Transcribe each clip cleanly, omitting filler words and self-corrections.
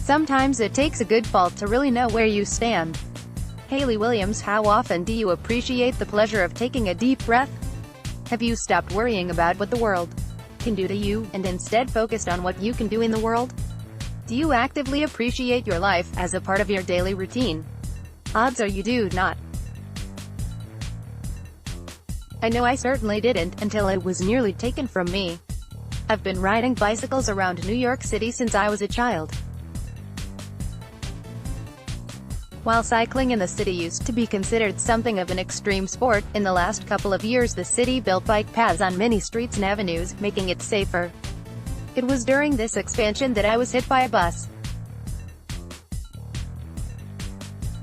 Sometimes it takes a good fall to really know where you stand. Hayley Williams, how often do you appreciate the pleasure of taking a deep breath? Have you stopped worrying about what the world can do to you, and instead focused on what you can do in the world? Do you actively appreciate your life as a part of your daily routine? Odds are you do not. I know I certainly didn't, until it was nearly taken from me. I've been riding bicycles around New York City since I was a child. While cycling in the city used to be considered something of an extreme sport, in the last couple of years the city built bike paths on many streets and avenues, making it safer. It was during this expansion that I was hit by a bus.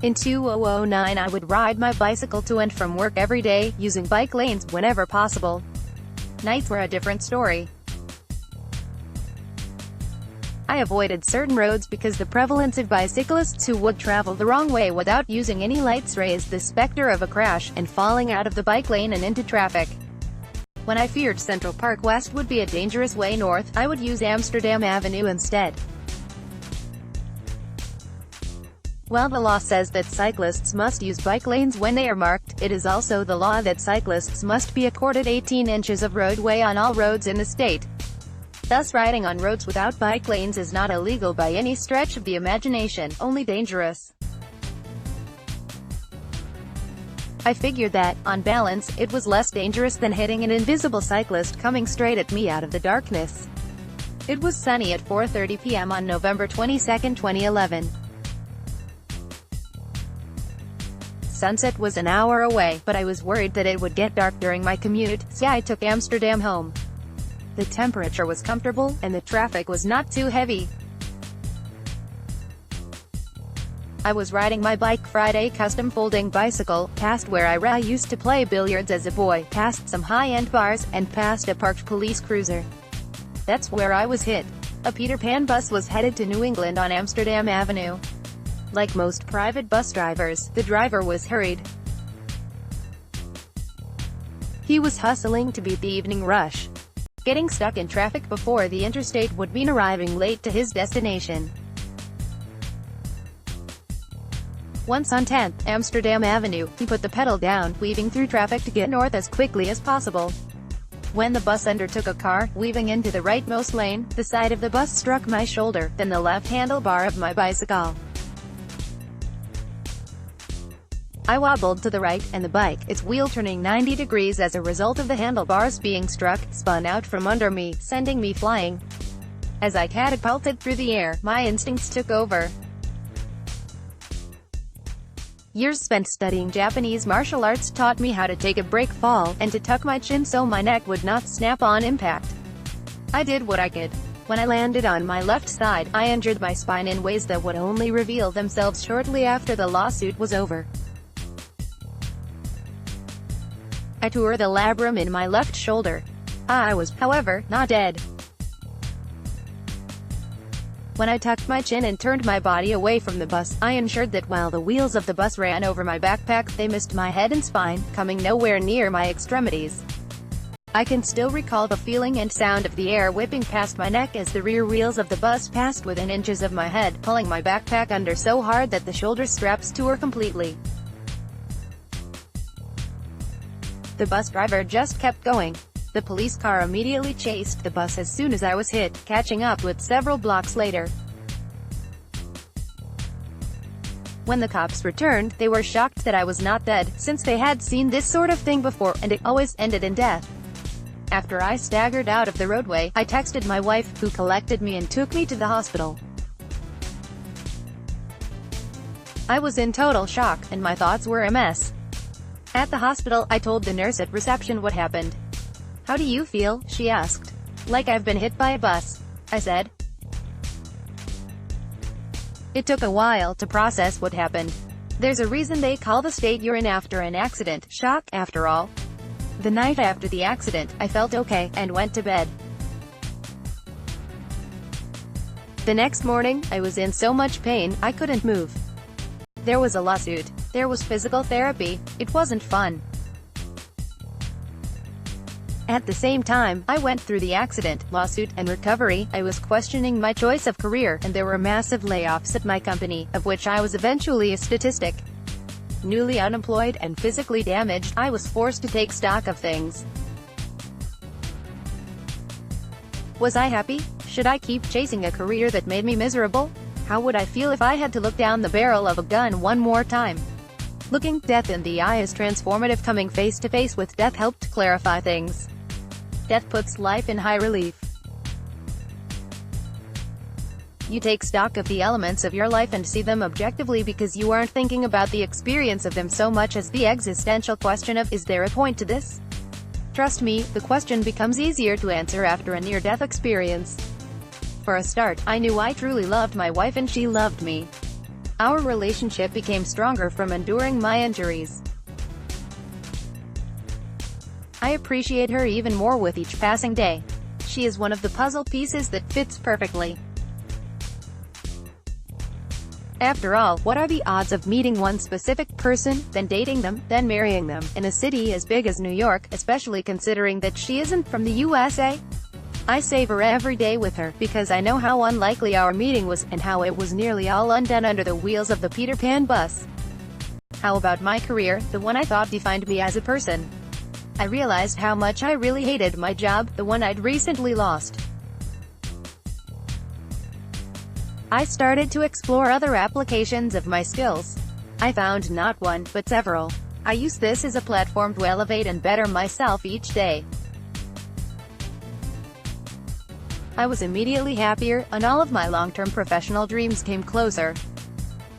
In 2009 I would ride my bicycle to and from work every day, using bike lanes whenever possible. Nights were a different story. I avoided certain roads because the prevalence of bicyclists who would travel the wrong way without using any lights raised the specter of a crash, and falling out of the bike lane and into traffic. When I feared Central Park West would be a dangerous way north, I would use Amsterdam Avenue instead. While the law says that cyclists must use bike lanes when they are marked, it is also the law that cyclists must be accorded 18 inches of roadway on all roads in the state. Thus riding on roads without bike lanes is not illegal by any stretch of the imagination, only dangerous. I figured that, on balance, it was less dangerous than hitting an invisible cyclist coming straight at me out of the darkness. It was sunny at 4:30 p.m. on November 22, 2011. Sunset was an hour away, but I was worried that it would get dark during my commute, so I took Amsterdam home. The temperature was comfortable, and the traffic was not too heavy. I was riding my bike Friday custom folding bicycle, past where I used to play billiards as a boy, past some high-end bars, and past a parked police cruiser. That's where I was hit. A Peter Pan bus was headed to New England on Amsterdam Avenue. Like most private bus drivers, the driver was hurried. He was hustling to beat the evening rush. Getting stuck in traffic before the interstate would mean arriving late to his destination. Once on 10th Amsterdam Avenue, he put the pedal down, weaving through traffic to get north as quickly as possible. When the bus undertook a car, weaving into the rightmost lane, the side of the bus struck my shoulder, then the left handlebar of my bicycle. I wobbled to the right, and the bike, its wheel turning 90 degrees as a result of the handlebars being struck, spun out from under me, sending me flying. As I catapulted through the air, my instincts took over. Years spent studying Japanese martial arts taught me how to take a break fall, and to tuck my chin so my neck would not snap on impact. I did what I could. When I landed on my left side, I injured my spine in ways that would only reveal themselves shortly after the lawsuit was over. I tore the labrum in my left shoulder. I was, however, not dead. When I tucked my chin and turned my body away from the bus, I ensured that while the wheels of the bus ran over my backpack, they missed my head and spine, coming nowhere near my extremities. I can still recall the feeling and sound of the air whipping past my neck as the rear wheels of the bus passed within inches of my head, pulling my backpack under so hard that the shoulder straps tore completely. The bus driver just kept going. The police car immediately chased the bus as soon as I was hit, catching up with several blocks later. When the cops returned, they were shocked that I was not dead, since they had seen this sort of thing before, and it always ended in death. After I staggered out of the roadway, I texted my wife, who collected me and took me to the hospital. I was in total shock, and my thoughts were a mess. At the hospital, I told the nurse at reception what happened. "How do you feel?" she asked. "Like I've been hit by a bus," I said. It took a while to process what happened. There's a reason they call the state you're in after an accident shock, after all. The night after the accident, I felt okay, and went to bed. The next morning, I was in so much pain, I couldn't move. There was a lawsuit. There was physical therapy. It wasn't fun. At the same time, I went through the accident, lawsuit, and recovery. I was questioning my choice of career, and there were massive layoffs at my company, of which I was eventually a statistic. Newly unemployed and physically damaged, I was forced to take stock of things. Was I happy? Should I keep chasing a career that made me miserable? How would I feel if I had to look down the barrel of a gun one more time? Looking death in the eye is transformative. Coming face to face with death helped clarify things. Death puts life in high relief. You take stock of the elements of your life and see them objectively because you aren't thinking about the experience of them so much as the existential question of, is there a point to this? Trust me, the question becomes easier to answer after a near-death experience. For a start, I knew I truly loved my wife and she loved me. Our relationship became stronger from enduring my injuries. I appreciate her even more with each passing day. She is one of the puzzle pieces that fits perfectly. After all, what are the odds of meeting one specific person, then dating them, then marrying them, in a city as big as New York, especially considering that she isn't from the USA? I savor every day with her, because I know how unlikely our meeting was, and how it was nearly all undone under the wheels of the Peter Pan bus. How about my career, the one I thought defined me as a person? I realized how much I really hated my job, the one I'd recently lost. I started to explore other applications of my skills. I found not one, but several. I use this as a platform to elevate and better myself each day. I was immediately happier, and all of my long-term professional dreams came closer.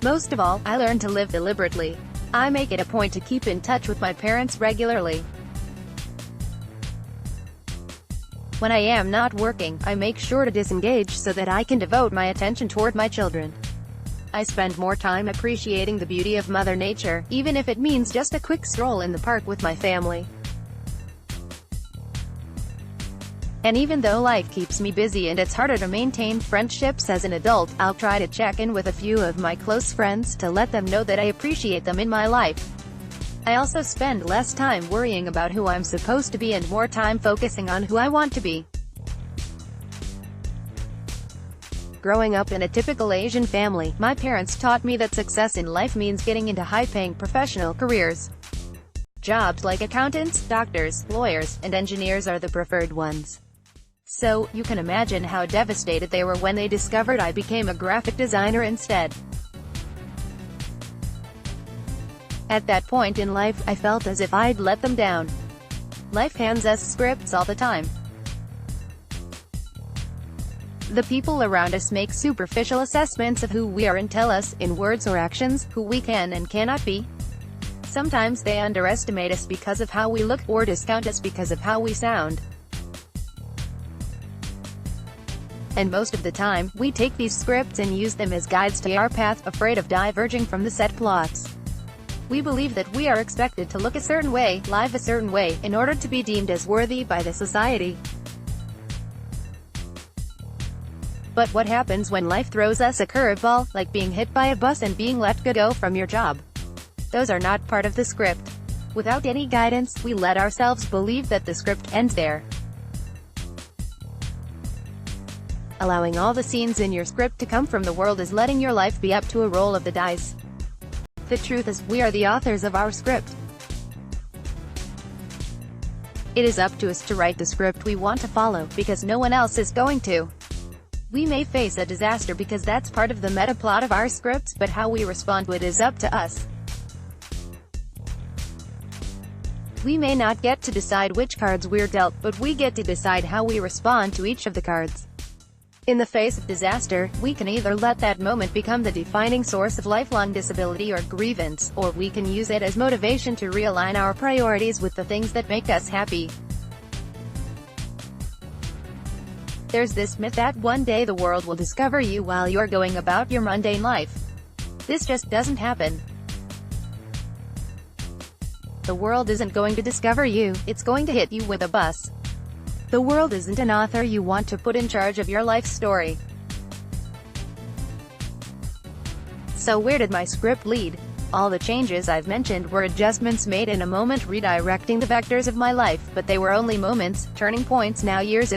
Most of all, I learned to live deliberately. I make it a point to keep in touch with my parents regularly. When I am not working, I make sure to disengage so that I can devote my attention toward my children. I spend more time appreciating the beauty of Mother Nature, even if it means just a quick stroll in the park with my family. And even though life keeps me busy and it's harder to maintain friendships as an adult, I'll try to check in with a few of my close friends to let them know that I appreciate them in my life. I also spend less time worrying about who I'm supposed to be and more time focusing on who I want to be. Growing up in a typical Asian family, my parents taught me that success in life means getting into high-paying professional careers. Jobs like accountants, doctors, lawyers, and engineers are the preferred ones. So, you can imagine how devastated they were when they discovered I became a graphic designer instead. At that point in life, I felt as if I'd let them down. Life hands us scripts all the time. The people around us make superficial assessments of who we are and tell us, in words or actions, who we can and cannot be. Sometimes they underestimate us because of how we look, or discount us because of how we sound. And most of the time, we take these scripts and use them as guides to our path, afraid of diverging from the set plots. We believe that we are expected to look a certain way, live a certain way, in order to be deemed as worthy by the society. But what happens when life throws us a curveball, like being hit by a bus and being let go from your job? Those are not part of the script. Without any guidance, we let ourselves believe that the script ends there. Allowing all the scenes in your script to come from the world is letting your life be up to a roll of the dice. The truth is, we are the authors of our script. It is up to us to write the script we want to follow, because no one else is going to. We may face a disaster because that's part of the meta-plot of our scripts, but how we respond to it is up to us. We may not get to decide which cards we're dealt, but we get to decide how we respond to each of the cards. In the face of disaster, we can either let that moment become the defining source of lifelong disability or grievance, or we can use it as motivation to realign our priorities with the things that make us happy. There's this myth that one day the world will discover you while you're going about your mundane life. This just doesn't happen. The world isn't going to discover you, it's going to hit you with a bus. The world isn't an author you want to put in charge of your life story. So where did my script lead? All the changes I've mentioned were adjustments made in a moment, redirecting the vectors of my life, but they were only moments, turning points now years